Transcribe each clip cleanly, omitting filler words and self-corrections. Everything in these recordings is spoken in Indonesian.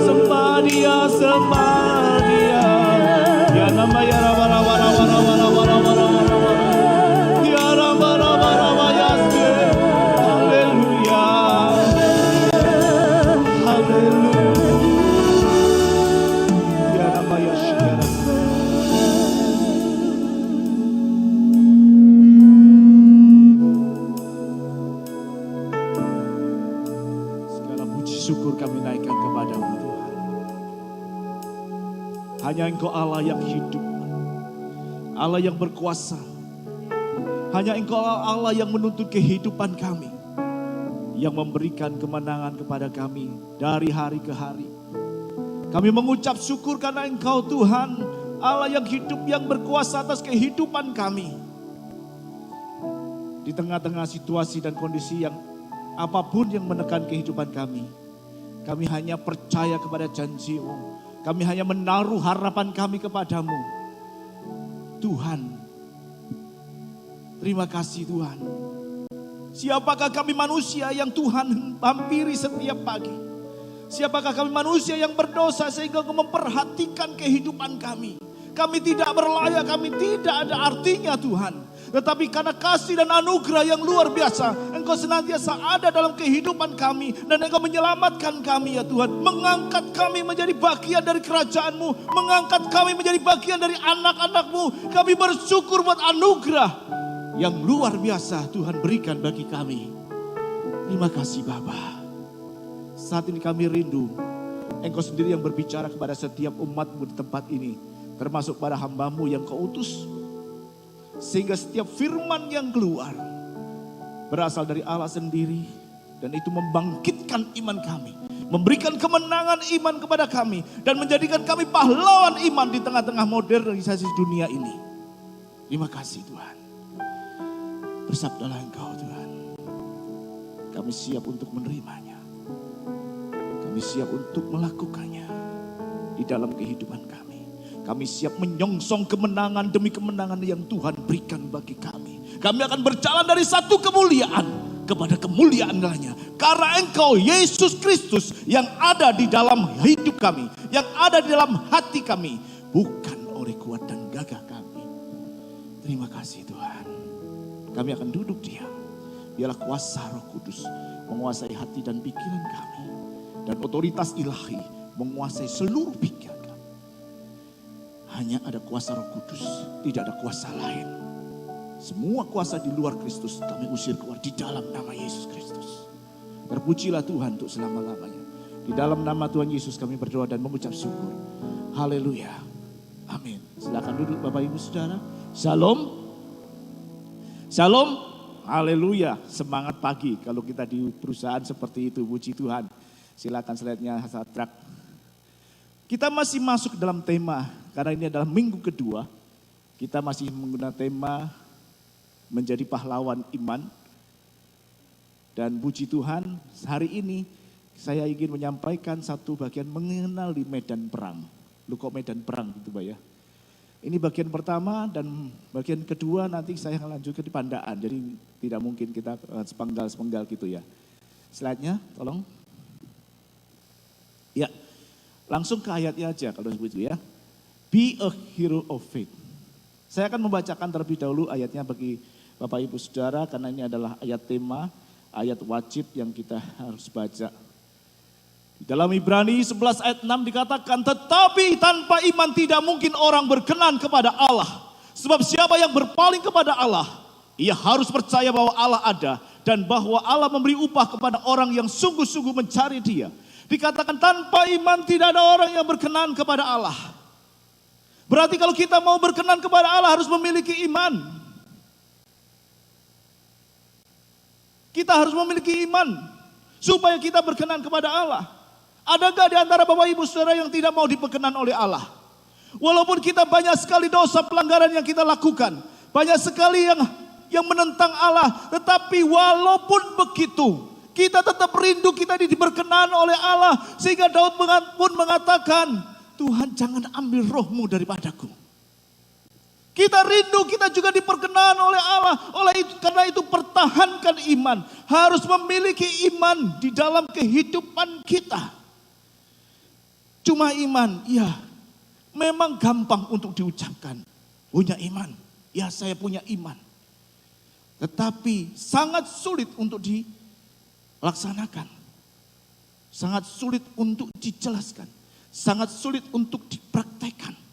Sembah dia, sembah dia. Ya nama ya raba raba raba raba raba raba raba. Ya raba raba raba yasir. Haleluya. Haleluya. Ya nama ya syara. Segala puji syukur kami naikkan kepadamu Tuhan. Hanya Engkau Allah yang hidup, Allah yang berkuasa. Hanya Engkau Allah yang menuntun kehidupan kami, yang memberikan kemenangan kepada kami dari hari ke hari. Kami mengucap syukur karena Engkau Tuhan, Allah yang hidup, yang berkuasa atas kehidupan kami. Di tengah-tengah situasi dan kondisi yang apapun yang menekan kehidupan kami hanya percaya kepada janji-Mu. Kami hanya menaruh harapan kami kepadamu. Tuhan, terima kasih Tuhan. Siapakah kami manusia yang Tuhan hampiri setiap pagi? Siapakah kami manusia yang berdosa sehingga Engkau memperhatikan kehidupan kami? Kami tidak berlayak, kami tidak ada artinya Tuhan. Tetapi karena kasih dan anugerah yang luar biasa, Engkau senantiasa ada dalam kehidupan kami. Dan Engkau menyelamatkan kami ya Tuhan. Mengangkat kami menjadi bagian dari kerajaan-Mu. Mengangkat kami menjadi bagian dari anak-anak-Mu. Kami bersyukur buat anugerah yang luar biasa Tuhan berikan bagi kami. Terima kasih Bapa. Saat ini kami rindu Engkau sendiri yang berbicara kepada setiap umat-Mu di tempat ini. Termasuk pada hamba-Mu yang Kau utus. Sehingga setiap firman yang keluar berasal dari Allah sendiri. Dan itu membangkitkan iman kami. Memberikan kemenangan iman kepada kami. Dan menjadikan kami pahlawan iman di tengah-tengah modernisasi dunia ini. Terima kasih Tuhan. Bersabdalah Engkau Tuhan. Kami siap untuk menerimanya. Kami siap untuk melakukannya di dalam kehidupan kami. Kami siap menyongsong kemenangan demi kemenangan yang Tuhan berikan bagi kami. Kami akan berjalan dari satu kemuliaan kepada kemuliaan lainnya. Karena Engkau Yesus Kristus yang ada di dalam hidup kami. Yang ada di dalam hati kami. Bukan oleh kuat dan gagah kami. Terima kasih Tuhan. Kami akan duduk diam. Biarlah kuasa Roh Kudus menguasai hati dan pikiran kami. Dan otoritas ilahi menguasai seluruh pikiran. Hanya ada kuasa Roh Kudus, tidak ada kuasa lain. Semua kuasa di luar Kristus kami usir keluar di dalam nama Yesus Kristus. Terpujilah Tuhan untuk selama-lamanya. Di dalam nama Tuhan Yesus kami berdoa dan mengucap syukur. Haleluya. Amin. Silakan duduk Bapak Ibu Saudara. Shalom. Shalom. Haleluya. Semangat pagi kalau kita di perusahaan seperti itu. Puji Tuhan. Silakan slide-nya Satrak. Kita masih masuk dalam tema, karena ini adalah minggu kedua, kita masih menggunakan tema menjadi pahlawan iman. Dan puji Tuhan, hari ini saya ingin menyampaikan satu bagian mengenali medan perang. Lu kok medan perang gitu Pak ya. Ini bagian pertama dan bagian kedua nanti saya akan lanjutkan di Pandaan. Jadi tidak mungkin kita sepenggal-sepenggal gitu ya. Slide-nya tolong. Ya. Langsung ke ayatnya aja kalau begitu ya. Be a hero of faith. Saya akan membacakan terlebih dahulu ayatnya bagi Bapak Ibu Saudara. Karena ini adalah ayat tema, ayat wajib yang kita harus baca. Di dalam Ibrani 11 ayat 6 dikatakan, tetapi tanpa iman tidak mungkin orang berkenan kepada Allah. Sebab siapa yang berpaling kepada Allah, ia harus percaya bahwa Allah ada. Dan bahwa Allah memberi upah kepada orang yang sungguh-sungguh mencari Dia. Dikatakan tanpa iman tidak ada orang yang berkenan kepada Allah. Berarti kalau kita mau berkenan kepada Allah harus memiliki iman. Kita harus memiliki iman supaya kita berkenan kepada Allah. Adakah di antara Bapak Ibu Saudara yang tidak mau diperkenan oleh Allah? Walaupun kita banyak sekali dosa pelanggaran yang kita lakukan. Banyak sekali yang menentang Allah. Tetapi walaupun begitu, kita tetap rindu kita diberkenan oleh Allah. Sehingga Daud pun mengatakan, Tuhan jangan ambil rohmu daripadaku. Kita rindu, kita juga diperkenan oleh Allah. Karena itu pertahankan iman. Harus memiliki iman di dalam kehidupan kita. Cuma iman, ya memang gampang untuk diucapkan. Punya iman, ya saya punya iman. Tetapi sangat sulit untuk dilaksanakan. Sangat sulit untuk dijelaskan. Sangat sulit untuk dipraktekkan.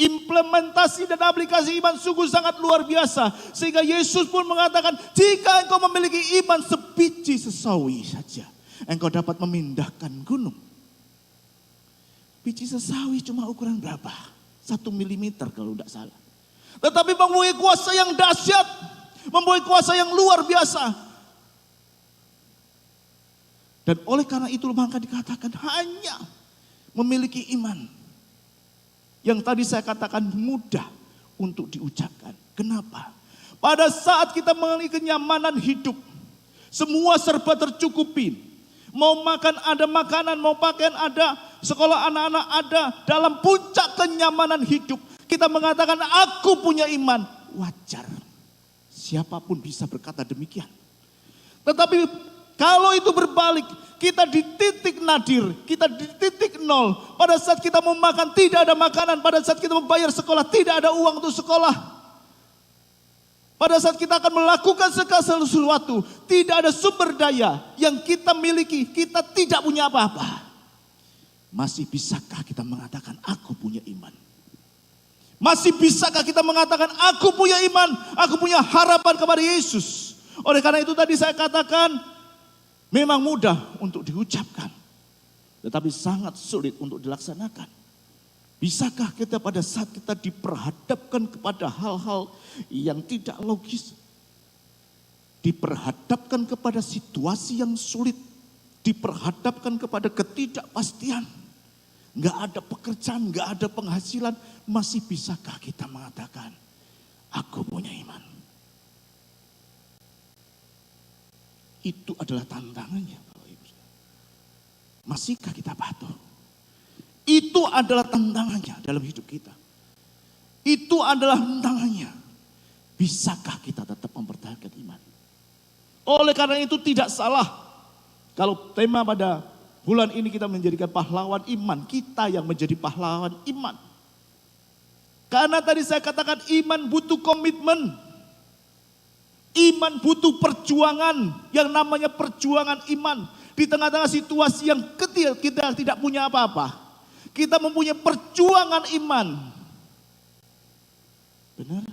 Implementasi dan aplikasi iman sungguh sangat luar biasa. Sehingga Yesus pun mengatakan, jika engkau memiliki iman sebiji sesawi saja, engkau dapat memindahkan gunung. Biji sesawi cuma ukuran berapa? 1 milimeter kalau tidak salah. Tetapi mempunyai kuasa yang dahsyat. Mempunyai kuasa yang luar biasa. Dan oleh karena itu maka dikatakan hanya memiliki iman. Yang tadi saya katakan mudah untuk diucapkan. Kenapa? Pada saat kita mengalami kenyamanan hidup. Semua serba tercukupi. Mau makan ada makanan, mau pakaian ada, sekolah anak-anak ada. Dalam puncak kenyamanan hidup. Kita mengatakan aku punya iman. Wajar. Siapapun bisa berkata demikian. Tetapi kalau itu berbalik, kita di titik nadir, kita di titik nol. Pada saat kita mau makan tidak ada makanan, pada saat kita membayar sekolah tidak ada uang untuk sekolah. Pada saat kita akan melakukan segala sesuatu, tidak ada sumber daya yang kita miliki, kita tidak punya apa-apa. Masih bisakah kita mengatakan aku punya iman? Masih bisakah kita mengatakan aku punya iman, aku punya harapan kepada Yesus? Oleh karena itu tadi saya katakan, memang mudah untuk diucapkan, tetapi sangat sulit untuk dilaksanakan. Bisakah kita pada saat kita diperhadapkan kepada hal-hal yang tidak logis, diperhadapkan kepada situasi yang sulit, diperhadapkan kepada ketidakpastian, nggak ada pekerjaan, nggak ada penghasilan, masih bisakah kita mengatakan, aku punya iman? Itu adalah tantangannya. Masihkah kita patuh? Itu adalah tantangannya dalam hidup kita. Itu adalah tantangannya. Bisakah kita tetap mempertahankan iman? Oleh karena itu tidak salah kalau tema pada bulan ini kita menjadikan pahlawan iman. Kita yang menjadi pahlawan iman. Karena tadi saya katakan iman butuh komitmen. Iman butuh perjuangan, yang namanya perjuangan iman. Di tengah-tengah situasi yang kecil kita tidak punya apa-apa. Kita mempunyai perjuangan iman. Benar?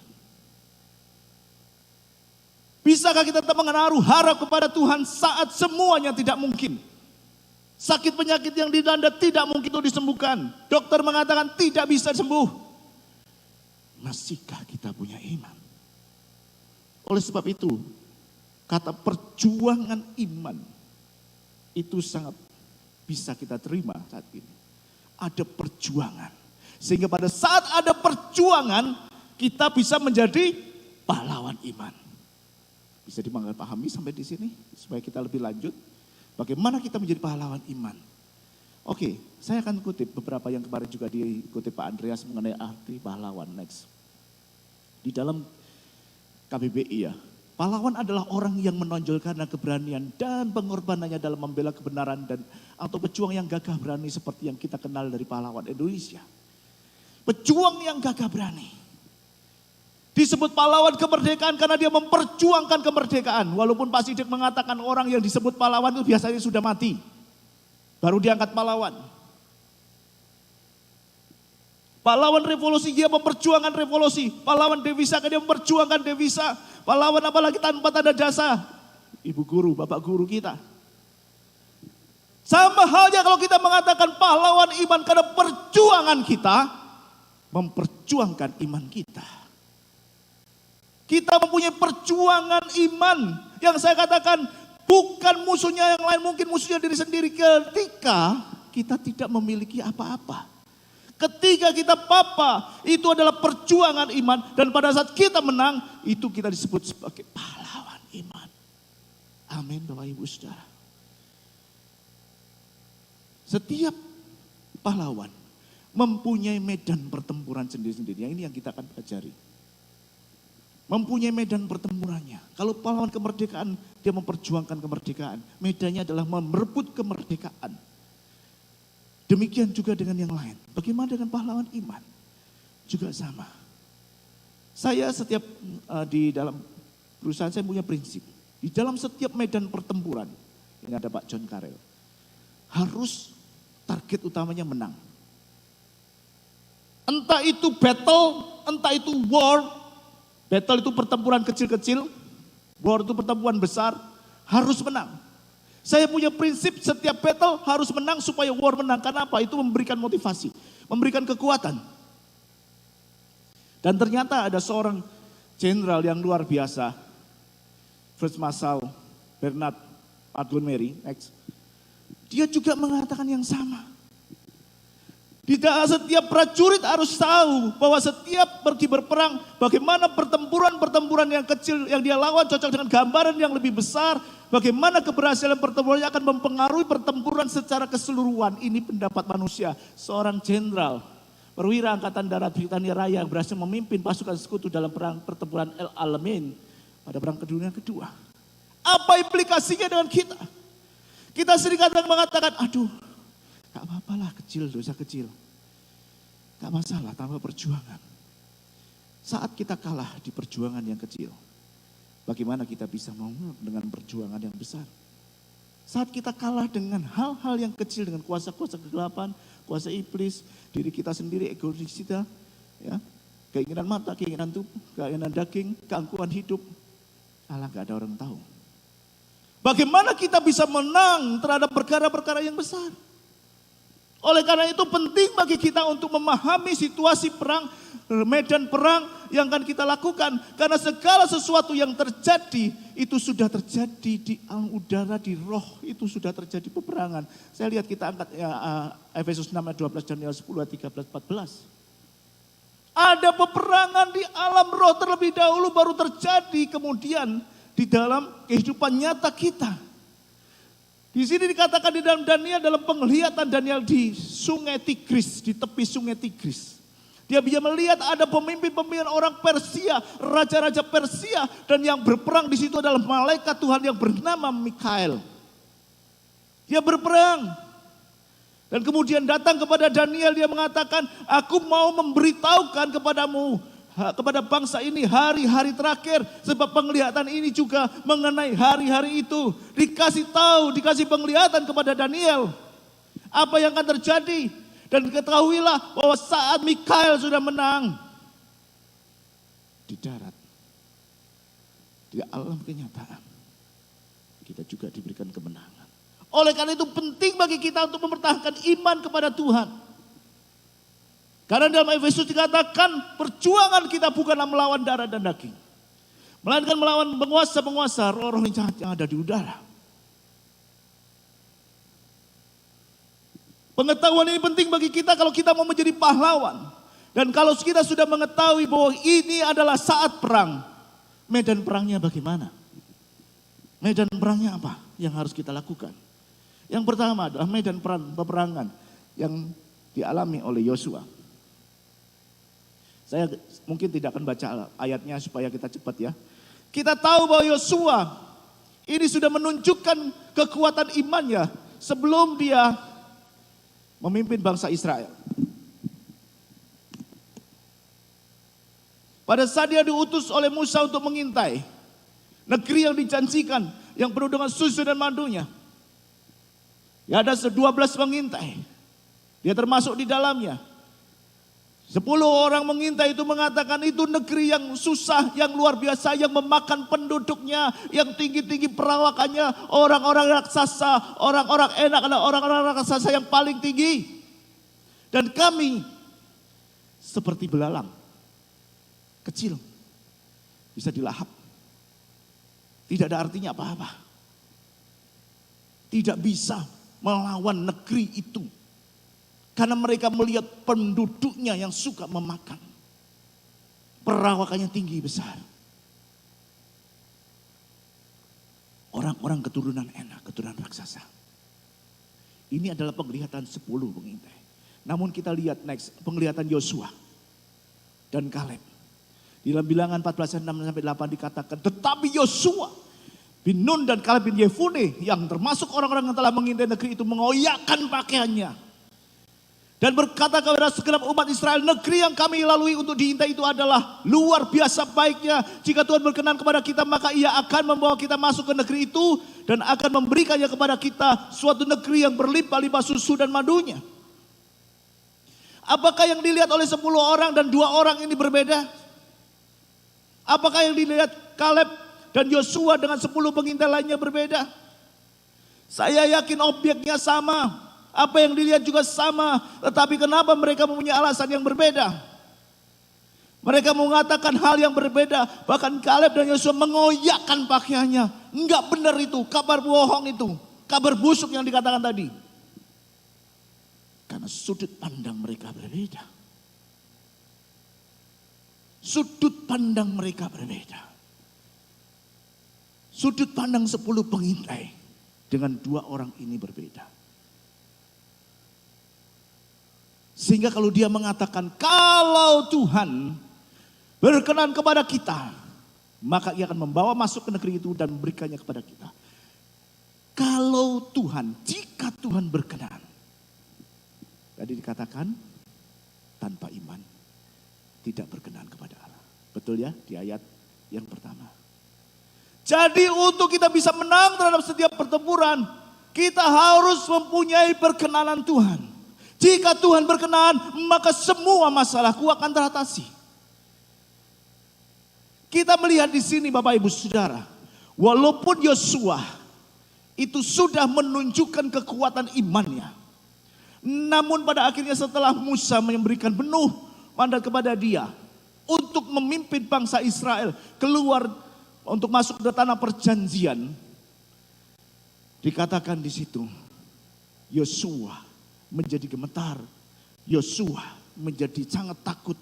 Bisakah kita tetap menaruh harap kepada Tuhan saat semuanya tidak mungkin? Sakit penyakit yang dilanda tidak mungkin untuk disembuhkan. Dokter mengatakan tidak bisa sembuh. Masihkah kita punya iman? Oleh sebab itu, kata perjuangan iman itu sangat bisa kita terima saat ini. Ada perjuangan. Sehingga pada saat ada perjuangan, kita bisa menjadi pahlawan iman. Bisa dipahami sampai di sini supaya kita lebih lanjut. Bagaimana kita menjadi pahlawan iman? Oke, saya akan kutip beberapa yang kemarin juga dikutip Pak Andreas mengenai arti pahlawan. Next. Di dalam KBBI ya, pahlawan adalah orang yang menonjolkan keberanian dan pengorbanannya dalam membela kebenaran dan atau pejuang yang gagah berani seperti yang kita kenal dari pahlawan Indonesia. Pejuang yang gagah berani. Disebut pahlawan kemerdekaan karena dia memperjuangkan kemerdekaan. Walaupun Pak Sidik mengatakan orang yang disebut pahlawan itu biasanya sudah mati. Baru diangkat pahlawan. Pahlawan revolusi, dia memperjuangkan revolusi. Pahlawan devisa, dia memperjuangkan devisa. Pahlawan apalagi tanpa tanda jasa. Ibu guru, bapak guru kita. Sama halnya kalau kita mengatakan pahlawan iman karena perjuangan kita. Memperjuangkan iman kita. Kita mempunyai perjuangan iman. Yang saya katakan bukan musuhnya yang lain, mungkin musuhnya diri sendiri. Ketika kita tidak memiliki apa-apa. Ketika kita papa, itu adalah perjuangan iman. Dan pada saat kita menang, itu kita disebut sebagai pahlawan iman. Amin Bapak Ibu Saudara. Setiap pahlawan mempunyai medan pertempuran sendiri-sendiri. Yang ini yang kita akan pelajari. mempunyai medan pertempurannya. Kalau pahlawan kemerdekaan, dia memperjuangkan kemerdekaan. Medannya adalah merebut kemerdekaan. Demikian juga dengan yang lain. Bagaimana dengan pahlawan iman? Juga sama. Saya setiap di dalam perusahaan saya punya prinsip. Di dalam setiap medan pertempuran, ini ada Pak John Karel, harus target utamanya menang. Entah itu battle, entah itu war. Battle itu pertempuran kecil-kecil, war itu pertempuran besar, harus menang. Saya punya prinsip setiap battle harus menang supaya war menang. Karena apa? Itu memberikan motivasi, memberikan kekuatan. Dan ternyata ada seorang jenderal yang luar biasa, First Marshal Bernard Montgomery, dia juga mengatakan yang sama. Tidak setiap prajurit harus tahu bahwa setiap pergi berperang, bagaimana pertempuran-pertempuran yang kecil yang dia lawan cocok dengan gambaran yang lebih besar, bagaimana keberhasilan pertempurannya akan mempengaruhi pertempuran secara keseluruhan. Ini pendapat manusia. Seorang jenderal perwira Angkatan Darat Britania Raya yang berhasil memimpin pasukan sekutu dalam perang pertempuran El Alamein pada perang dunia kedua. Apa implikasinya dengan kita? Kita sering kadang mengatakan, aduh, gak apa-apalah kecil, dosa kecil. Gak masalah tanpa perjuangan. Saat kita kalah di perjuangan yang kecil, bagaimana kita bisa mau dengan perjuangan yang besar? Saat kita kalah dengan hal-hal yang kecil, dengan kuasa-kuasa kegelapan, kuasa iblis, diri kita sendiri, egois kita, ya, keinginan mata, keinginan tubuh, keinginan daging, keangkuhan hidup, Allah gak ada orang tahu. Bagaimana kita bisa menang terhadap perkara-perkara yang besar? Oleh karena itu penting bagi kita untuk memahami situasi perang, medan perang yang akan kita lakukan. Karena segala sesuatu yang terjadi itu sudah terjadi di alam udara, di roh itu sudah terjadi peperangan. Saya lihat kita angkat Efesus 6 ayat 12 dan 10 ayat 13, 14. Ada peperangan di alam roh terlebih dahulu baru terjadi kemudian di dalam kehidupan nyata kita. Di sini dikatakan di dalam Daniel, dalam penglihatan Daniel di sungai Tigris, di tepi sungai Tigris. Dia bisa melihat ada pemimpin-pemimpin orang Persia, raja-raja Persia, dan yang berperang di situ adalah malaikat Tuhan yang bernama Mikael. Dia berperang. Dan kemudian datang kepada Daniel, dia mengatakan, aku mau memberitahukan kepadamu, kepada bangsa ini hari-hari terakhir, sebab penglihatan ini juga mengenai hari-hari itu. Dikasih tahu, dikasih penglihatan kepada Daniel apa yang akan terjadi, dan ketahuilah bahwa saat Mikael sudah menang di darat, di alam kenyataan, kita juga diberikan kemenangan. Oleh karena itu penting bagi kita untuk mempertahankan iman kepada Tuhan. Karena dalam Efesus dikatakan perjuangan kita bukanlah melawan darah dan daging, melainkan melawan penguasa-penguasa, roh-roh yang jahat yang ada di udara. Pengetahuan ini penting bagi kita kalau kita mau menjadi pahlawan. Dan kalau kita sudah mengetahui bahwa ini adalah saat perang, medan perangnya bagaimana? Medan perangnya apa yang harus kita lakukan? Yang pertama adalah medan peperangan yang dialami oleh Yosua. Saya mungkin tidak akan baca ayatnya supaya kita cepat ya. Kita tahu bahwa Yosua ini sudah menunjukkan kekuatan imannya sebelum dia memimpin bangsa Israel. Pada saat dia diutus oleh Musa untuk mengintai negeri yang dijanjikan, yang penuh dengan susu dan madunya. Ya, ada 12 mengintai. Dia termasuk di dalamnya. 10 orang mengintai itu mengatakan itu negeri yang susah, yang luar biasa, yang memakan penduduknya, yang tinggi-tinggi perawakannya, orang-orang raksasa, orang-orang enak adalah orang-orang raksasa yang paling tinggi. Dan kami seperti belalang, kecil, bisa dilahap. Tidak ada artinya apa-apa. Tidak bisa melawan negeri itu. Karena mereka melihat penduduknya yang suka memakan. Perawakannya tinggi besar. Orang-orang keturunan enak, keturunan raksasa. Ini adalah penglihatan 10 pengintai. Namun kita lihat next, penglihatan Yosua dan Kaleb. Di dalam Bilangan 14:6-8 dikatakan, tetapi Yosua bin Nun dan Kaleb bin Yefune yang termasuk orang-orang yang telah mengintai negeri itu mengoyakkan pakaiannya. Dan berkata kepada segenap umat Israel, negeri yang kami lalui untuk diintai itu adalah luar biasa baiknya. Jika Tuhan berkenan kepada kita, maka Ia akan membawa kita masuk ke negeri itu dan akan memberikannya kepada kita, suatu negeri yang berlimpah-limpah susu dan madunya. Apakah yang dilihat oleh 10 orang dan 2 orang ini berbeda? Apakah yang dilihat Kaleb dan Yosua dengan 10 pengintai lainnya berbeda? Saya yakin objeknya sama. Apa yang dilihat juga sama, tetapi kenapa mereka mempunyai alasan yang berbeda? Mereka mengatakan hal yang berbeda, bahkan Kaleb dan Yosua mengoyakkan pakaiannya. Enggak benar itu, kabar bohong itu, kabar busuk yang dikatakan tadi. Karena sudut pandang mereka berbeda. Sudut pandang mereka berbeda. Sudut pandang 10 pengintai dengan 2 orang ini berbeda. Sehingga kalau dia mengatakan, kalau Tuhan berkenan kepada kita, maka Ia akan membawa masuk ke negeri itu dan memberikannya kepada kita. Kalau Tuhan, jika Tuhan berkenan. Tadi dikatakan, tanpa iman tidak berkenan kepada Allah. Betul ya, di ayat yang pertama. Jadi untuk kita bisa menang terhadap setiap pertempuran, kita harus mempunyai perkenanan Tuhan. Jika Tuhan berkenan, maka semua masalahku akan teratasi. Kita melihat di sini Bapak Ibu Saudara, walaupun Yosua itu sudah menunjukkan kekuatan imannya, namun pada akhirnya setelah Musa memberikan penuh mandat kepada dia untuk memimpin bangsa Israel keluar untuk masuk ke tanah perjanjian, dikatakan di situ Yosua menjadi gemetar, Yosua menjadi sangat takut,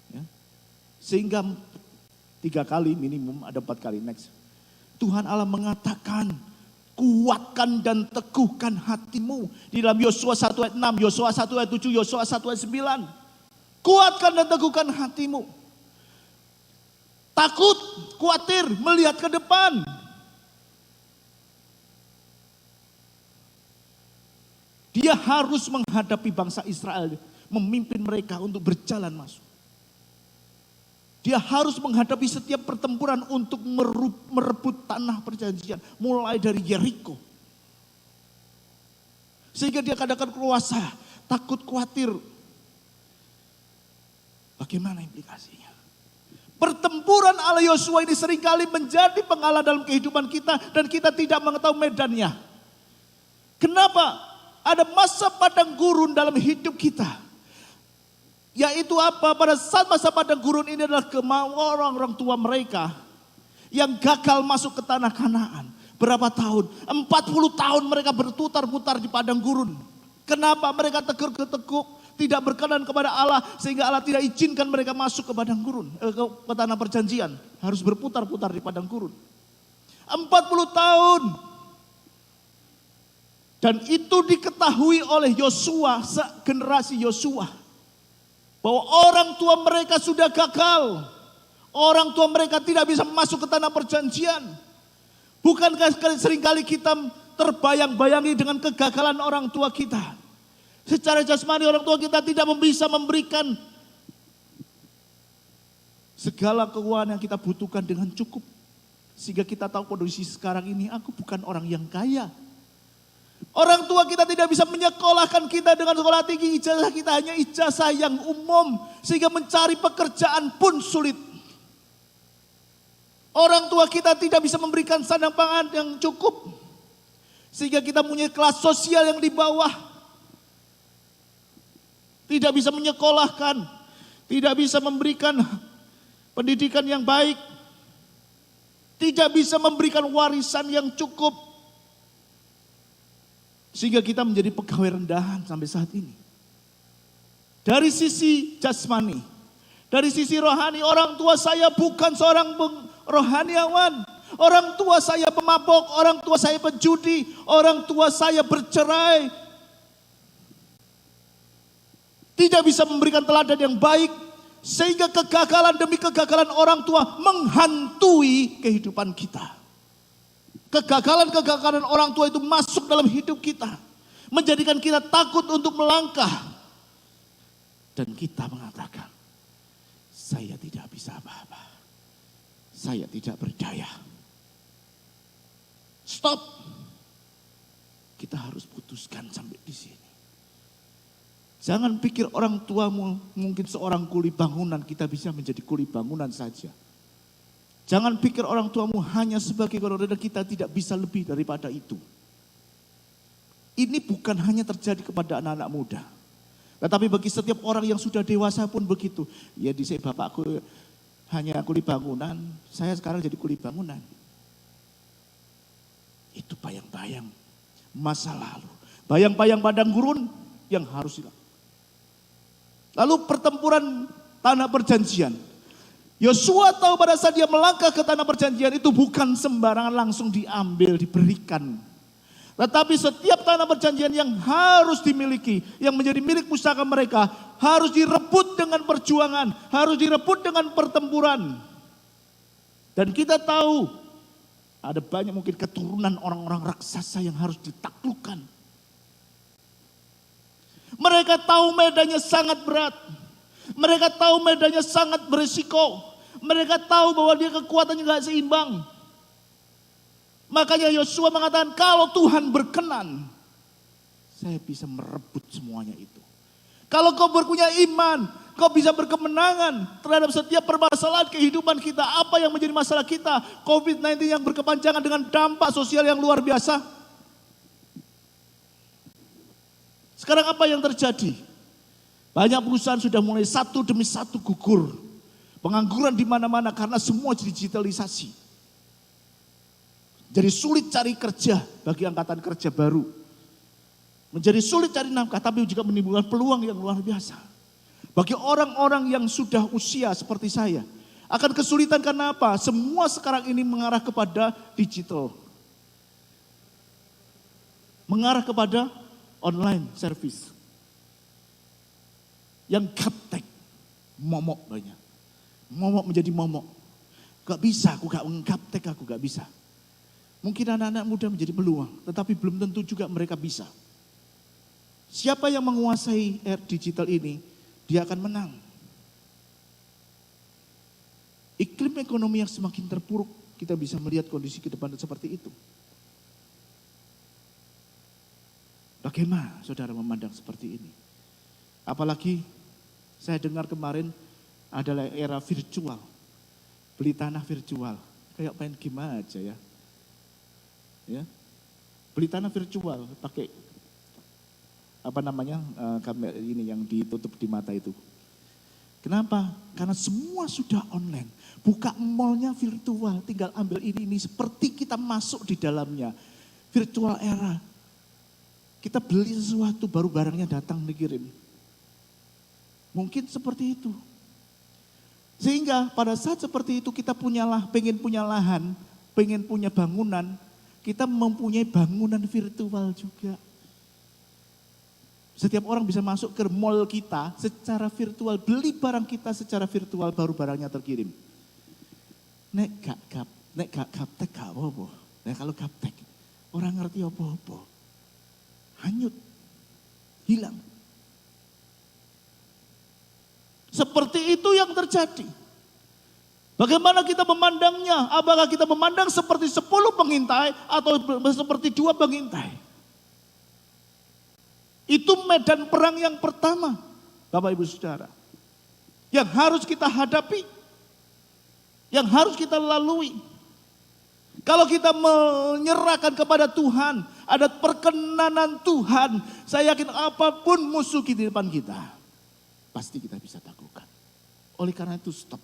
ya. Sehingga 3 kali minimum, ada 4 kali next. Tuhan Allah mengatakan, kuatkan dan teguhkan hatimu. Di dalam Yosua 1 ayat 6, Yosua 1 ayat 7, Yosua 1 ayat 9. Kuatkan dan teguhkan hatimu. Takut, khawatir, melihat ke depan. Dia harus menghadapi bangsa Israel, memimpin mereka untuk berjalan masuk. Dia harus menghadapi setiap pertempuran untuk merebut tanah perjanjian, mulai dari Yeriko. Sehingga dia kadang-kadang kuasa, takut, khawatir. Bagaimana implikasinya? Pertempuran ala Yosua ini seringkali menjadi penghalang dalam kehidupan kita dan kita tidak mengetahui medannya. Kenapa? Ada masa padang gurun dalam hidup kita. Yaitu apa? Pada saat masa padang gurun ini adalah kemauan orang tua mereka yang gagal masuk ke tanah Kanaan. Berapa tahun? 40 tahun mereka berputar-putar di padang gurun. Kenapa? Mereka teguk-teguk, tidak berkenan kepada Allah, sehingga Allah tidak izinkan mereka masuk ke padang gurun, ke tanah perjanjian. Harus berputar-putar di padang gurun. 40 tahun. Dan itu diketahui oleh Yosua, generasi Yosua, bahwa orang tua mereka sudah gagal. Orang tua mereka tidak bisa masuk ke tanah perjanjian. Bukankah seringkali kita terbayang-bayangi dengan kegagalan orang tua kita? Secara jasmani orang tua kita tidak bisa memberikan segala keuangan yang kita butuhkan dengan cukup. Sehingga kita tahu kondisi sekarang ini, aku bukan orang yang kaya. Orang tua kita tidak bisa menyekolahkan kita dengan sekolah tinggi, ijazah kita hanya ijazah yang umum. Sehingga mencari pekerjaan pun sulit. Orang tua kita tidak bisa memberikan sandang pangan yang cukup. Sehingga kita punya kelas sosial yang di bawah. Tidak bisa menyekolahkan. Tidak bisa memberikan pendidikan yang baik. Tidak bisa memberikan warisan yang cukup. Sehingga kita menjadi pegawai rendahan sampai saat ini. Dari sisi jasmani, dari sisi rohani, orang tua saya bukan seorang rohaniawan. Orang tua saya pemabok, orang tua saya penjudi, orang tua saya bercerai. Tidak bisa memberikan teladan yang baik. sehingga kegagalan demi kegagalan orang tua menghantui kehidupan kita. Kegagalan-kegagalan orang tua itu masuk dalam hidup kita, menjadikan kita takut untuk melangkah. Dan kita mengatakan, saya tidak bisa apa-apa. Saya tidak berdaya. Stop. Kita harus putuskan sampai di sini. Jangan pikir orang tuamu mungkin seorang kuli bangunan, kita bisa menjadi kuli bangunan saja. Jangan pikir orang tuamu hanya sebagai orang, kita tidak bisa lebih daripada itu. Ini bukan hanya terjadi kepada anak-anak muda. Tetapi bagi setiap orang yang sudah dewasa pun begitu. Ya di bapakku hanya kuli bangunan, saya sekarang jadi kuli bangunan. Itu bayang-bayang masa lalu. Bayang-bayang padang gurun yang harus hilang. Lalu pertempuran tanah perjanjian. Yosua tahu pada saat dia melangkah ke tanah perjanjian itu bukan sembarangan langsung diambil, diberikan. Tetapi setiap tanah perjanjian yang harus dimiliki, yang menjadi milik pusaka mereka, harus direbut dengan perjuangan, harus direbut dengan pertempuran. Dan kita tahu, ada banyak mungkin keturunan orang-orang raksasa yang harus ditaklukkan. Mereka tahu medannya sangat berat. Mereka tahu medannya sangat berisiko. Mereka tahu bahwa dia kekuatannya gak seimbang. Makanya Yosua mengatakan, kalau Tuhan berkenan, saya bisa merebut semuanya itu. Kalau kau berpunya iman, kau bisa berkemenangan terhadap setiap permasalahan kehidupan kita. Apa yang menjadi masalah kita? COVID-19 yang berkepanjangan dengan dampak sosial yang luar biasa. Sekarang apa yang terjadi? Banyak perusahaan sudah mulai satu demi satu gugur. Pengangguran di mana-mana karena semua digitalisasi. Jadi sulit cari kerja bagi angkatan kerja baru. Menjadi sulit cari nafkah, tapi juga menimbulkan peluang yang luar biasa. Bagi orang-orang yang sudah usia seperti saya, akan kesulitan karena apa? Semua sekarang ini mengarah kepada digital. Mengarah kepada online service. Yang gaptek, momok banyak. Momok menjadi momok. Gak bisa, aku gak gaptek, aku gak bisa. Mungkin anak-anak muda menjadi peluang, tetapi belum tentu juga mereka bisa. Siapa yang menguasai era digital ini, dia akan menang. Iklim ekonomi yang semakin terpuruk, kita bisa melihat kondisi ke depan seperti itu. Bagaimana saudara memandang seperti ini? Apalagi saya dengar kemarin adalah era virtual. Beli tanah virtual. Kayak main game aja ya. Ya. Beli tanah virtual pakai kamera ini yang ditutup di mata itu. Kenapa? Karena semua sudah online. Buka mallnya virtual, tinggal ambil ini seperti kita masuk di dalamnya. Virtual era. Kita beli sesuatu baru barangnya datang dikirim. Mungkin seperti itu. Sehingga pada saat seperti itu kita pengen punya lahan, pengen punya bangunan, kita mempunyai bangunan virtual juga. Setiap orang bisa masuk ke mall kita secara virtual, beli barang kita secara virtual, baru barangnya terkirim. Nek gak gaptek gak apa-apa. Nah kalau gaptek, orang ngerti apa-apa. Hanyut, hilang. Seperti itu yang terjadi. Bagaimana kita memandangnya? Apakah kita memandang seperti 10 pengintai atau seperti 2 pengintai? Itu medan perang yang pertama, Bapak Ibu Saudara. Yang harus kita hadapi, yang harus kita lalui. Kalau kita menyerahkan kepada Tuhan, ada perkenanan Tuhan, saya yakin apapun musuh di depan kita, pasti kita bisa taklukkan. Oleh karena itu stop.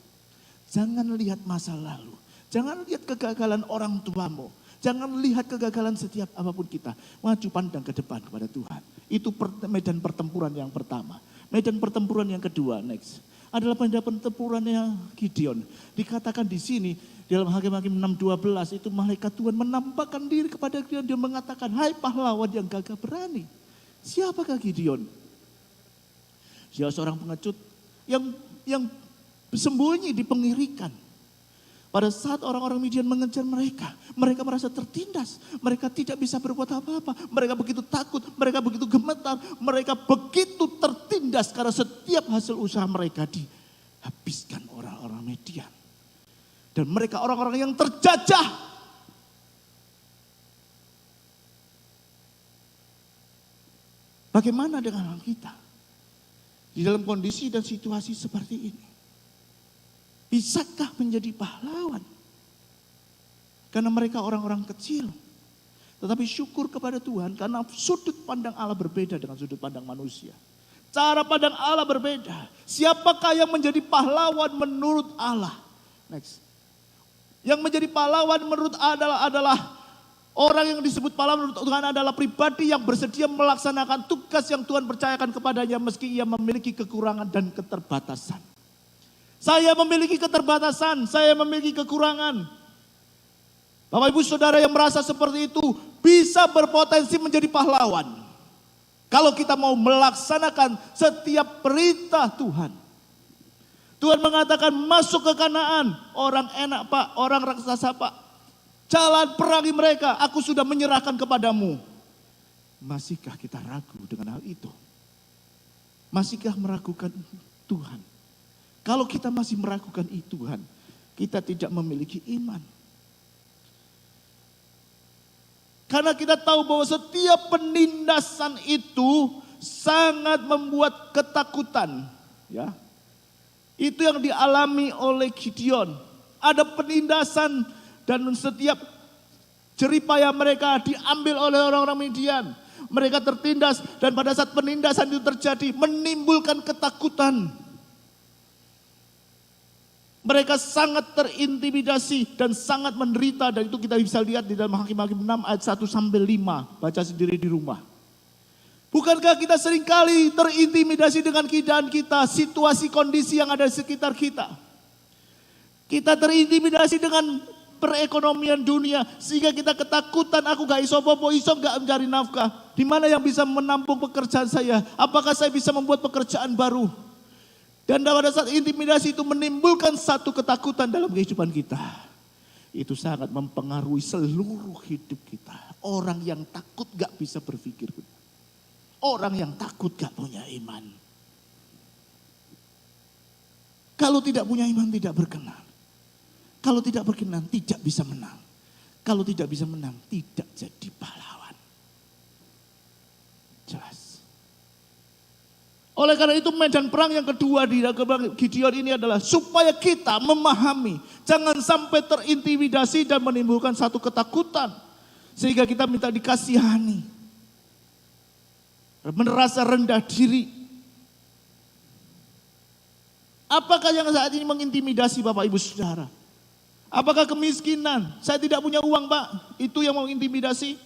Jangan lihat masa lalu. Jangan lihat kegagalan orang tuamu. Jangan lihat kegagalan setiap apapun kita. Maju pandang ke depan kepada Tuhan. Itu medan pertempuran yang pertama. Medan pertempuran yang kedua, next. Adalah medan pertempurannya Gideon. Dikatakan di sini, dalam Hakim-Hakim 6:12 itu malaikat Tuhan menampakkan diri kepada Gideon. Dia mengatakan, hai pahlawan yang gagah berani. Siapakah Gideon? Dia seorang pengecut yang sembunyi di pengirikan. Pada saat orang-orang Midian mengejar mereka, mereka merasa tertindas. Mereka tidak bisa berbuat apa-apa. Mereka begitu takut, mereka begitu gemetar, mereka begitu tertindas karena setiap hasil usaha mereka dihabiskan orang-orang Midian. Dan mereka orang-orang yang terjajah. Bagaimana dengan kita? Di dalam kondisi dan situasi seperti ini. Bisakah menjadi pahlawan? Karena mereka orang-orang kecil. Tetapi syukur kepada Tuhan karena sudut pandang Allah berbeda dengan sudut pandang manusia. Cara pandang Allah berbeda. Siapakah yang menjadi pahlawan menurut Allah? Next. Yang menjadi pahlawan menurut Allah adalah orang yang disebut pahlawan menurut Tuhan adalah pribadi yang bersedia melaksanakan tugas yang Tuhan percayakan kepadanya meski ia memiliki kekurangan dan keterbatasan. Saya memiliki keterbatasan, saya memiliki kekurangan. Bapak Ibu Saudara yang merasa seperti itu bisa berpotensi menjadi pahlawan. Kalau kita mau melaksanakan setiap perintah Tuhan. Tuhan mengatakan masuk ke Kanaan, orang enak Pak, orang raksasa Pak. Jalan perangi mereka, aku sudah menyerahkan kepadamu. Masihkah kita ragu dengan hal itu? Masihkah meragukan Tuhan? Kalau kita masih meragukan Tuhan, kita tidak memiliki iman. Karena kita tahu bahwa setiap penindasan itu sangat membuat ketakutan. Ya, itu yang dialami oleh Gideon. Ada penindasan dan setiap jeripaya mereka diambil oleh orang-orang Midian. Mereka tertindas dan pada saat penindasan itu terjadi menimbulkan ketakutan. Mereka sangat terintimidasi dan sangat menderita dan itu kita bisa lihat di dalam Hakim-Hakim 6 ayat 1 sampai 5. Baca sendiri di rumah. Bukankah kita seringkali terintimidasi dengan keadaan kita, situasi kondisi yang ada di sekitar kita. Kita terintimidasi dengan perekonomian dunia sehingga kita ketakutan, aku gak iso popo, iso gak mencari nafkah. Di mana yang bisa menampung pekerjaan saya? Apakah saya bisa membuat pekerjaan baru? Dan pada saat intimidasi itu menimbulkan satu ketakutan dalam kehidupan kita. Itu sangat mempengaruhi seluruh hidup kita. Orang yang takut gak bisa berpikir. Orang yang takut gak punya iman. Kalau tidak punya iman tidak berkenan. Kalau tidak berkenan tidak bisa menang. Kalau tidak bisa menang tidak jadi pahlawan. Jelas. Oleh karena itu medan perang yang kedua di Gideon ini adalah supaya kita memahami. Jangan sampai terintimidasi dan menimbulkan satu ketakutan. Sehingga kita minta dikasihani. Merasa rendah diri. Apakah yang saat ini mengintimidasi Bapak Ibu Saudara? Apakah kemiskinan? Saya tidak punya uang Pak. Itu yang mengintimidasi?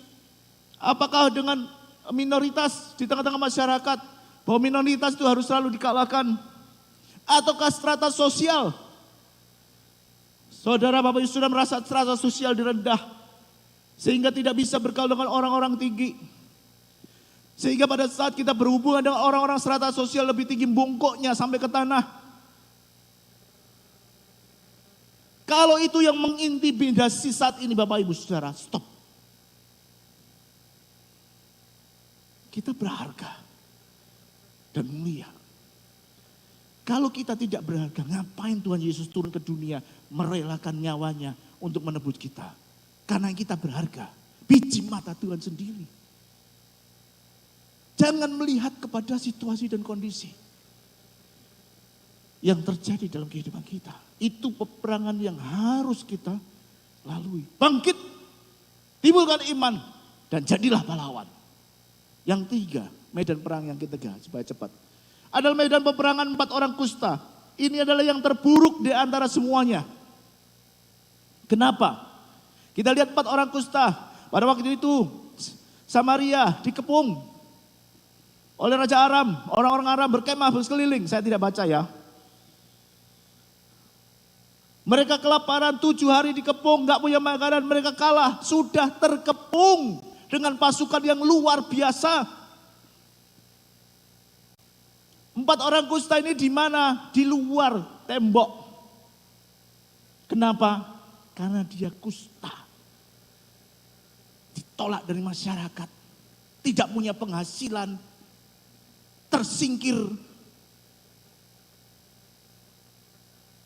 Apakah dengan minoritas di tengah-tengah masyarakat? Bahwa minoritas itu harus selalu dikalahkan. Ataukah strata sosial? Saudara Bapak Ibu sudah merasa strata sosial direndah. Sehingga tidak bisa bergaul dengan orang-orang tinggi. Sehingga pada saat kita berhubungan dengan orang-orang strata sosial lebih tinggi bongkoknya sampai ke tanah. Kalau itu yang mengintimidasi saat ini Bapak Ibu Saudara, stop. Kita berharga dan mulia. Kalau kita tidak berharga, ngapain Tuhan Yesus turun ke dunia merelakan nyawanya untuk menebus kita? Karena kita berharga, biji mata Tuhan sendiri. Jangan melihat kepada situasi dan kondisi yang terjadi dalam kehidupan kita. Itu peperangan yang harus kita lalui. Bangkit, timbulkan iman, dan jadilah pahlawan. Yang tiga, medan perang yang ketiga, supaya cepat. Adalah medan peperangan 4 orang kusta. Ini adalah yang terburuk di antara semuanya. Kenapa? Kita lihat 4 orang kusta. Pada waktu itu, Samaria dikepung oleh Raja Aram. Orang-orang Aram berkemah berkeliling. Saya tidak baca ya. Mereka kelaparan 7 hari dikepung, gak punya makanan, mereka kalah. Sudah terkepung dengan pasukan yang luar biasa. 4 orang kusta ini di mana? Di luar tembok. Kenapa? Karena dia kusta. Ditolak dari masyarakat. Tidak punya penghasilan. Tersingkir.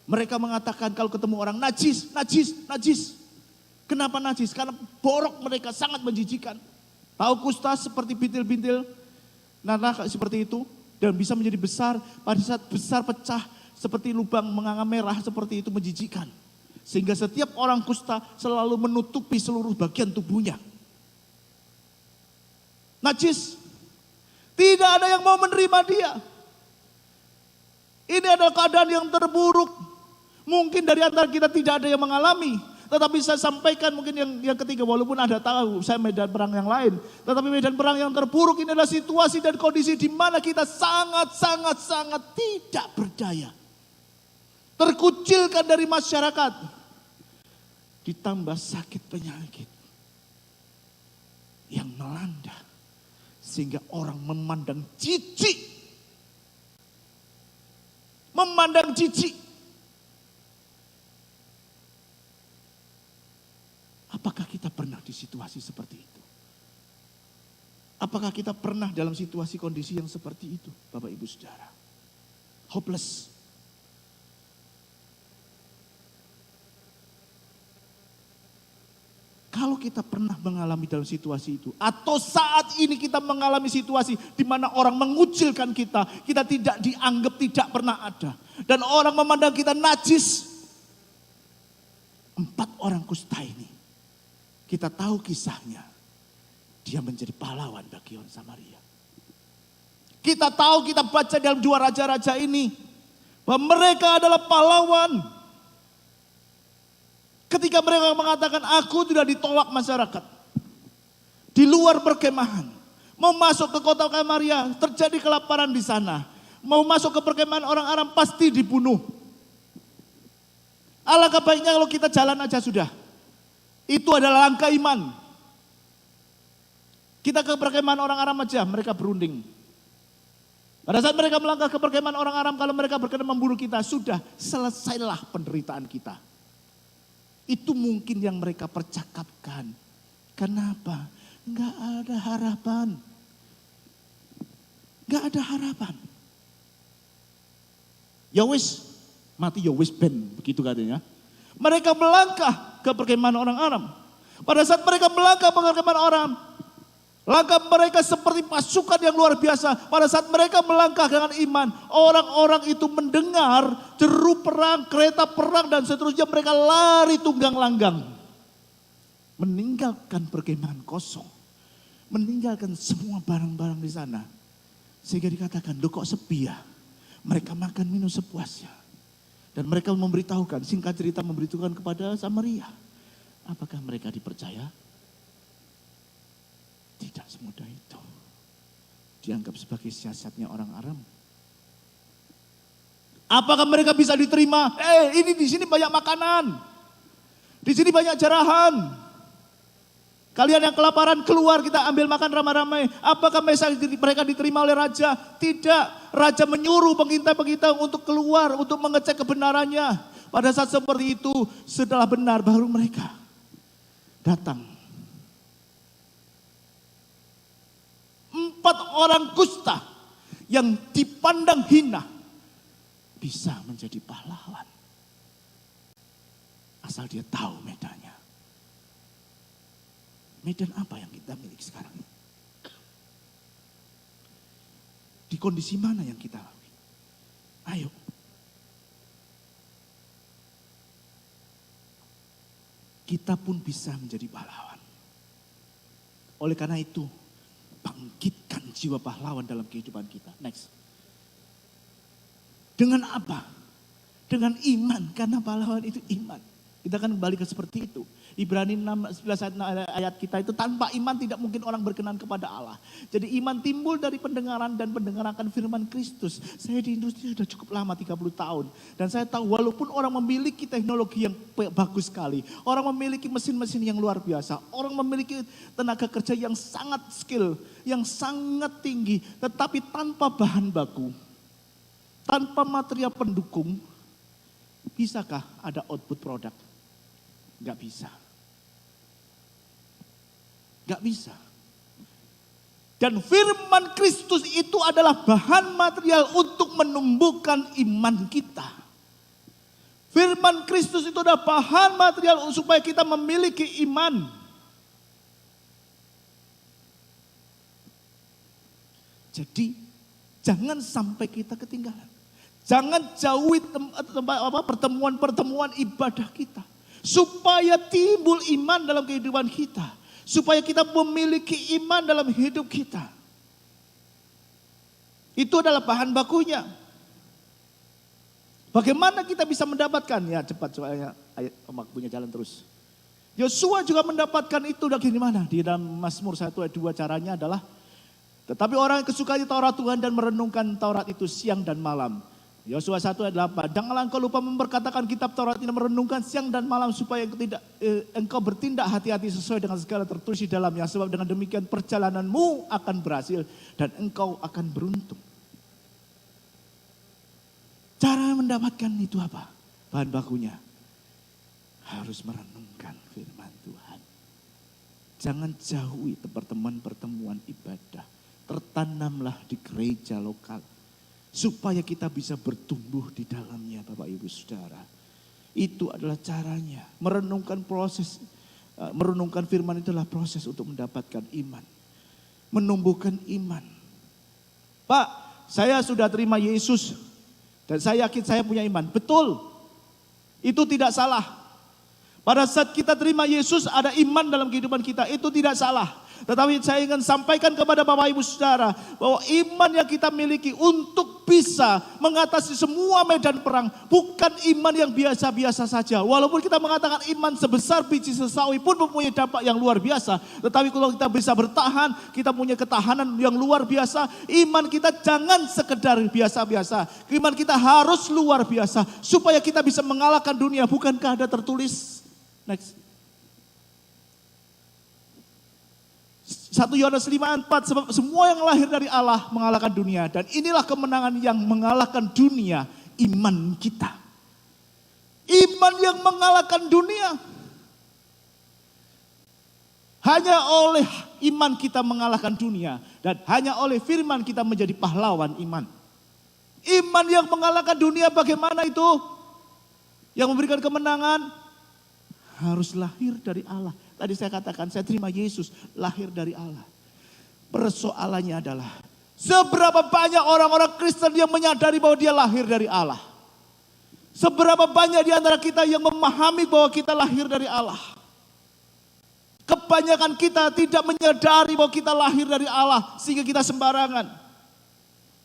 Mereka mengatakan kalau ketemu orang najis, najis, najis. Kenapa najis? Karena borok mereka sangat menjijikan. Tahu kusta seperti bintil-bintil nanah seperti itu. Dan bisa menjadi besar, pada saat besar pecah seperti lubang menganga merah seperti itu menjijikan. Sehingga setiap orang kusta selalu menutupi seluruh bagian tubuhnya. Najis. Tidak ada yang mau menerima dia. Ini adalah keadaan yang terburuk. Mungkin dari antara kita tidak ada yang mengalami. Tetapi saya sampaikan mungkin yang ketiga, walaupun ada tahu saya medan perang yang lain. Tetapi medan perang yang terburuk ini adalah situasi dan kondisi di mana kita sangat tidak berdaya. Terkucilkan dari masyarakat. Ditambah sakit penyakit yang melanda. Sehingga orang memandang jijik. Memandang jijik. Apakah kita pernah di situasi seperti itu? Apakah kita pernah dalam situasi kondisi yang seperti itu, Bapak Ibu Saudara? Hopeless. Kalau kita pernah mengalami dalam situasi itu, atau saat ini kita mengalami situasi di mana orang mengucilkan kita, kita tidak dianggap, tidak pernah ada. Dan orang memandang kita najis. 4 orang kusta ini. Kita tahu kisahnya. Dia menjadi pahlawan bagi orang Samaria. Kita tahu, kita baca dalam 2 raja-raja ini. Bahwa mereka adalah pahlawan. Ketika mereka mengatakan, aku sudah ditolak masyarakat. Di luar perkemahan. Mau masuk ke kota Samaria, terjadi kelaparan di sana. Mau masuk ke perkemahan orang Aram, pasti dibunuh. Alangkah baiknya kalau kita jalan aja sudah. Itu adalah langkah iman. Kita ke perkemahan orang Aram aja, mereka berunding. Pada saat mereka melangkah ke perkemahan orang Aram, kalau mereka berkenan membunuh kita, sudah selesailah penderitaan kita. Itu mungkin yang mereka percakapkan. Kenapa? Enggak ada harapan. Enggak ada harapan. Ya wis, mati ya wis ben, begitu katanya. Mereka melangkah ke perkemahan orang Aram. Pada saat mereka melangkah ke perkemahan orang, langkah mereka seperti pasukan yang luar biasa. Pada saat mereka melangkah dengan iman, orang-orang itu mendengar jeru perang, kereta perang dan seterusnya, mereka lari tunggang langgang. Meninggalkan perkemahan kosong. Meninggalkan semua barang-barang di sana. Sehingga dikatakan, loh kok sepi ya? Mereka makan minum sepuasnya. Dan mereka memberitahukan, singkat cerita memberitahukan kepada Samaria. Apakah mereka dipercaya? Tidak semudah itu. Dianggap sebagai siasatnya orang Aram. Apakah mereka bisa diterima? Ini di sini banyak makanan. Di sini banyak jarahan. Kalian yang kelaparan keluar, kita ambil makan ramai-ramai. Apakah mereka diterima oleh raja? Tidak. Raja menyuruh pengintai-pengintai untuk keluar, untuk mengecek kebenarannya. Pada saat seperti itu, setelah benar baru mereka datang. 4 orang kusta yang dipandang hina bisa menjadi pahlawan. Asal dia tahu medannya. Medan apa yang kita miliki sekarang ini? Di kondisi mana yang kita lalui? Ayo. Kita pun bisa menjadi pahlawan. Oleh karena itu, bangkitkan jiwa pahlawan dalam kehidupan kita. Next. Dengan apa? Dengan iman, karena pahlawan itu iman. Kita akan kembali ke seperti itu. Ibrani 11 ayat kita itu, tanpa iman tidak mungkin orang berkenan kepada Allah. Jadi iman timbul dari pendengaran dan pendengaran akan firman Kristus. Saya di industri sudah cukup lama, 30 tahun. Dan saya tahu walaupun orang memiliki teknologi yang bagus sekali. Orang memiliki mesin-mesin yang luar biasa. Orang memiliki tenaga kerja yang sangat skill, yang sangat tinggi. Tetapi tanpa bahan baku, tanpa material pendukung, Bisakah ada output produk? Gak bisa. Gak bisa. Dan firman Kristus itu adalah bahan material untuk menumbuhkan iman kita. Firman Kristus itu adalah bahan material supaya kita memiliki iman. Jadi jangan sampai kita ketinggalan. Jangan jauhi pertemuan-pertemuan ibadah kita. Supaya timbul iman dalam kehidupan kita. Supaya kita memiliki iman dalam hidup kita. Itu adalah bahan bakunya. Bagaimana kita bisa mendapatkan? Ya cepat soalnya ayat waktunya jalan terus. Yosua juga mendapatkan itu dari mana? Di dalam Mazmur 1 ayat 2 caranya adalah tetapi orang yang kesukai Taurat Tuhan dan merenungkan Taurat itu siang dan malam. Yosua 1 ayat 8. Janganlah engkau lupa memperkatakan kitab Taurat ini merenungkan siang dan malam supaya engkau bertindak hati-hati sesuai dengan segala tertulis di dalamnya. Sebab dengan demikian perjalananmu akan berhasil dan engkau akan beruntung. Cara mendapatkan itu apa? Bahan bakunya. Harus merenungkan firman Tuhan. Jangan jauhi pertemuan-pertemuan ibadah. Tertanamlah di gereja lokal. Supaya kita bisa bertumbuh di dalamnya Bapak Ibu Saudara. Itu adalah caranya. Merenungkan firman itu adalah proses untuk mendapatkan iman. Menumbuhkan iman. Pak, saya sudah terima Yesus. Dan saya yakin saya punya iman. Betul. Itu tidak salah. Pada saat kita terima Yesus ada iman dalam kehidupan kita. Itu tidak salah. Tetapi saya ingin sampaikan kepada Bapak Ibu Saudara bahwa iman yang kita miliki untuk bisa mengatasi semua medan perang bukan iman yang biasa-biasa saja. Walaupun kita mengatakan iman sebesar biji sesawi pun mempunyai dampak yang luar biasa. Tetapi kalau kita bisa bertahan, kita punya ketahanan yang luar biasa. Iman kita jangan sekedar biasa-biasa. Iman kita harus luar biasa supaya kita bisa mengalahkan dunia. Bukankah ada tertulis? Next. 1 Yohanes 5:4 sebab semua yang lahir dari Allah mengalahkan dunia dan inilah kemenangan yang mengalahkan dunia, iman kita. Iman yang mengalahkan dunia. Hanya oleh iman kita mengalahkan dunia dan hanya oleh firman kita menjadi pahlawan iman. Iman yang mengalahkan dunia bagaimana itu? Yang memberikan kemenangan harus lahir dari Allah. Tadi saya katakan saya terima Yesus lahir dari Allah. Persoalannya adalah seberapa banyak orang-orang Kristen yang menyadari bahwa dia lahir dari Allah. Seberapa banyak di antara kita yang memahami bahwa kita lahir dari Allah. Kebanyakan kita tidak menyadari bahwa kita lahir dari Allah sehingga kita sembarangan.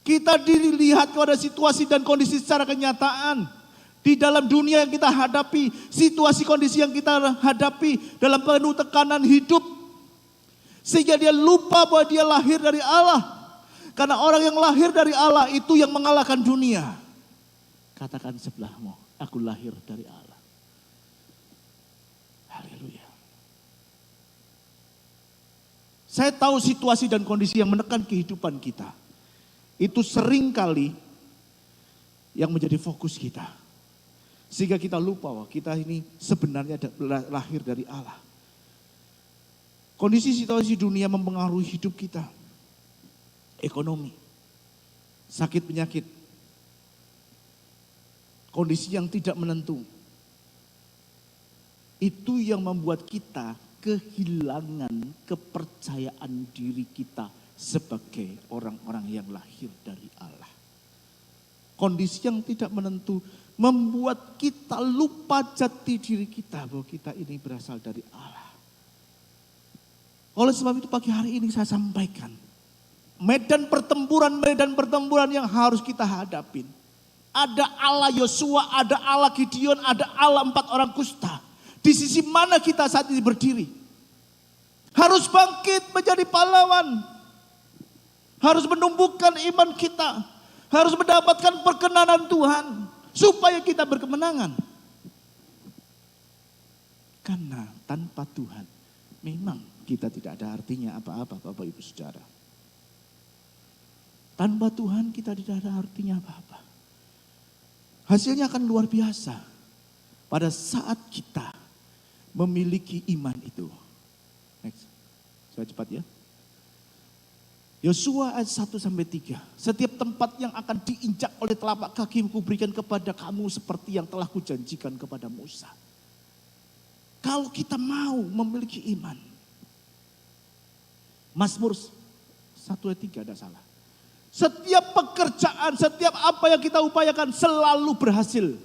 Kita dilihat kepada situasi dan kondisi secara kenyataan. Di dalam dunia yang kita hadapi, situasi kondisi yang kita hadapi dalam penuh tekanan hidup. Sehingga dia lupa bahwa dia lahir dari Allah. Karena orang yang lahir dari Allah itu yang mengalahkan dunia. Katakan sebelahmu, aku lahir dari Allah. Haleluya. Saya tahu situasi dan kondisi yang menekan kehidupan kita. Itu seringkali yang menjadi fokus kita. Sehingga kita lupa bahwa kita ini sebenarnya lahir dari Allah. Kondisi situasi dunia mempengaruhi hidup kita. Ekonomi, sakit penyakit, kondisi yang tidak menentu. Itu yang membuat kita kehilangan kepercayaan diri kita sebagai orang-orang yang lahir dari Allah. Kondisi yang tidak menentu membuat kita lupa jati diri kita bahwa kita ini berasal dari Allah. Oleh sebab itu pagi hari ini saya sampaikan. Medan pertempuran yang harus kita hadapin. Ada Allah Yosua, ada Allah Gideon, ada Allah 4 orang kusta. Di sisi mana kita saat ini berdiri? Harus bangkit menjadi pahlawan. Harus menumbuhkan iman kita. Harus mendapatkan perkenanan Tuhan. Supaya kita berkemenangan. Karena tanpa Tuhan memang kita tidak ada artinya apa-apa Bapak Ibu Saudara. Tanpa Tuhan kita tidak ada artinya apa-apa. Hasilnya akan luar biasa. pada saat kita memiliki iman itu. Next. Saya cepat ya. Yosua ayat 1-3. Setiap tempat yang akan diinjak oleh telapak kakimu kuberikan kepada kamu seperti yang telah kujanjikan kepada Musa. Kalau kita mau memiliki iman. Mazmur 1-3 ada salah. Setiap pekerjaan, setiap apa yang kita upayakan selalu berhasil.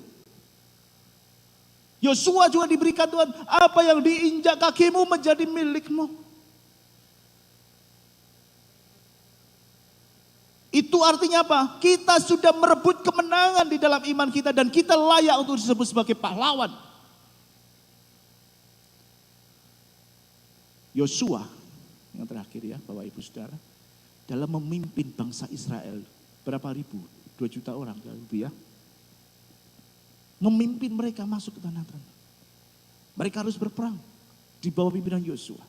Yosua juga diberikan Tuhan, apa yang diinjak kakimu menjadi milikmu. Itu artinya apa? Kita sudah merebut kemenangan di dalam iman kita dan kita layak untuk disebut sebagai pahlawan. Yosua yang terakhir ya Bapak Ibu Saudara, dalam memimpin bangsa Israel berapa ribu? 2 juta orang ya. Memimpin mereka masuk ke tanah tanah. Mereka harus berperang di bawah pimpinan Yosua.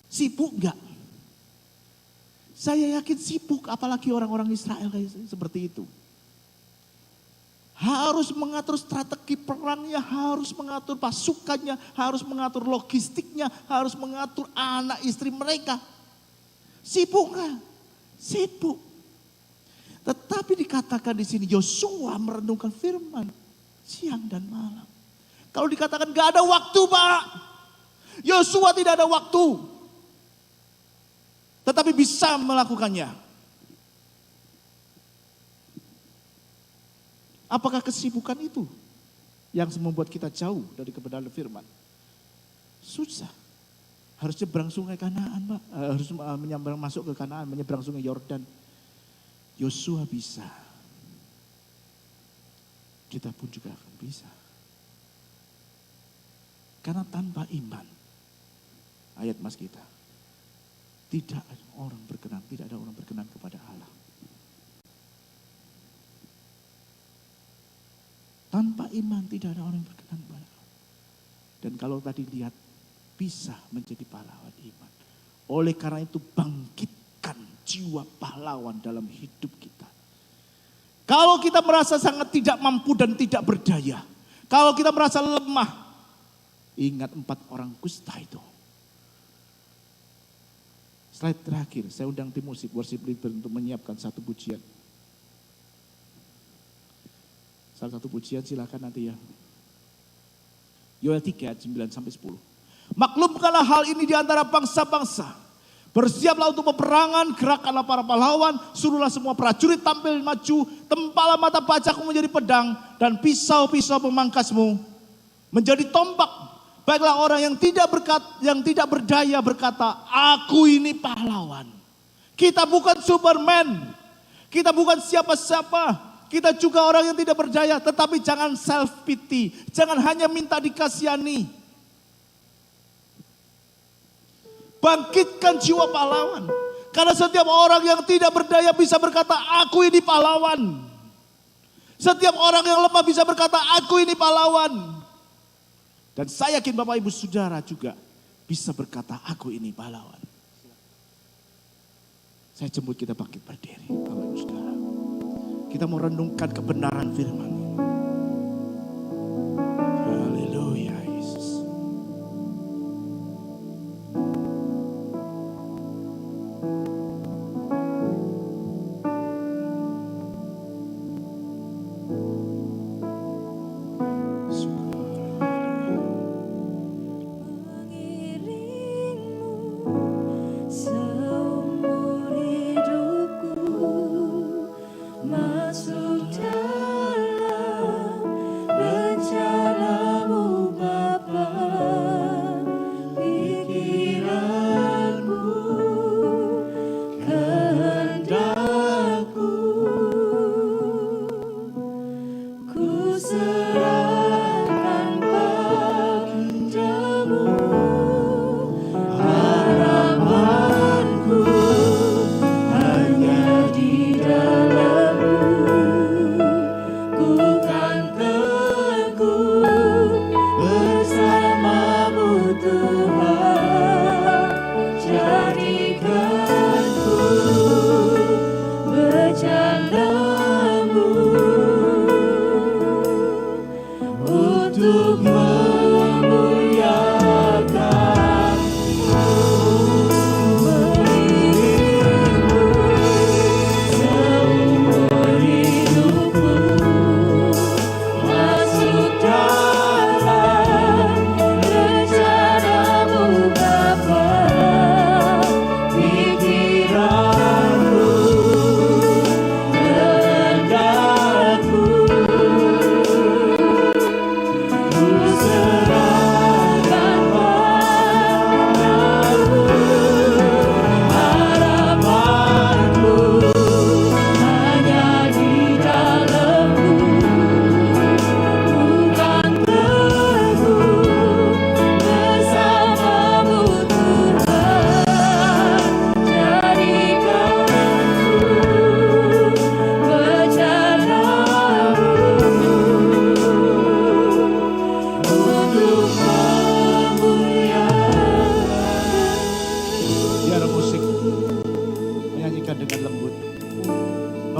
Sibuk enggak? Saya yakin sibuk, apalagi orang-orang Israel kayak seperti itu. Harus mengatur strategi perangnya, harus mengatur pasukannya, harus mengatur logistiknya, harus mengatur anak istri mereka. Sibuk enggak? Sibuk. Tetapi dikatakan di sini Yosua merenungkan firman siang dan malam. Kalau dikatakan enggak ada waktu, Pak. Yosua tidak ada waktu. Tetapi bisa melakukannya. Apakah kesibukan itu yang membuat kita jauh dari kebenaran firman? Susah. Harus nyebrang sungai Kanaan, Pak. Harus menyeberang masuk ke Kanaan, menyeberang sungai Yordan. Yosua bisa. Kita pun juga akan bisa. Karena tanpa iman, ayat mas kita, tidak ada orang berkenan kepada Allah. Tanpa iman tidak ada orang yang berkenan kepada Allah. Dan kalau tadi lihat, bisa menjadi pahlawan iman. Oleh karena itu bangkitkan jiwa pahlawan dalam hidup kita. Kalau kita merasa sangat tidak mampu dan tidak berdaya. Kalau kita merasa lemah. Ingat 4 orang kusta itu. Slide terakhir, saya undang tim musik worship leader untuk menyiapkan satu pujian. Salah satu pujian silakan nanti ya. Yoel 3 ayat 9-10. Maklumkanlah hal ini di antara bangsa-bangsa. Bersiaplah untuk peperangan, gerakkanlah para pahlawan, suruhlah semua prajurit tampil maju, tempalah mata bacakmu menjadi pedang, dan pisau-pisau pemangkasmu menjadi tombak. Baiklah orang yang tidak berdaya berkata, aku ini pahlawan. Kita bukan Superman, kita bukan siapa-siapa. Kita juga orang yang tidak berdaya, tetapi jangan self pity, jangan hanya minta dikasihani. Bangkitkan jiwa pahlawan. Karena setiap orang yang tidak berdaya bisa berkata, aku ini pahlawan. Setiap orang yang lemah bisa berkata, aku ini pahlawan. Dan saya yakin Bapak Ibu Saudara juga bisa berkata, aku ini pahlawan. Saya jemput kita bangkit berdiri, Bapak Ibu Saudara. Kita mau renungkan kebenaran firman ini. Haleluya Yesus. Masuk dalam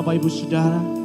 Bapak Ibu Saudara.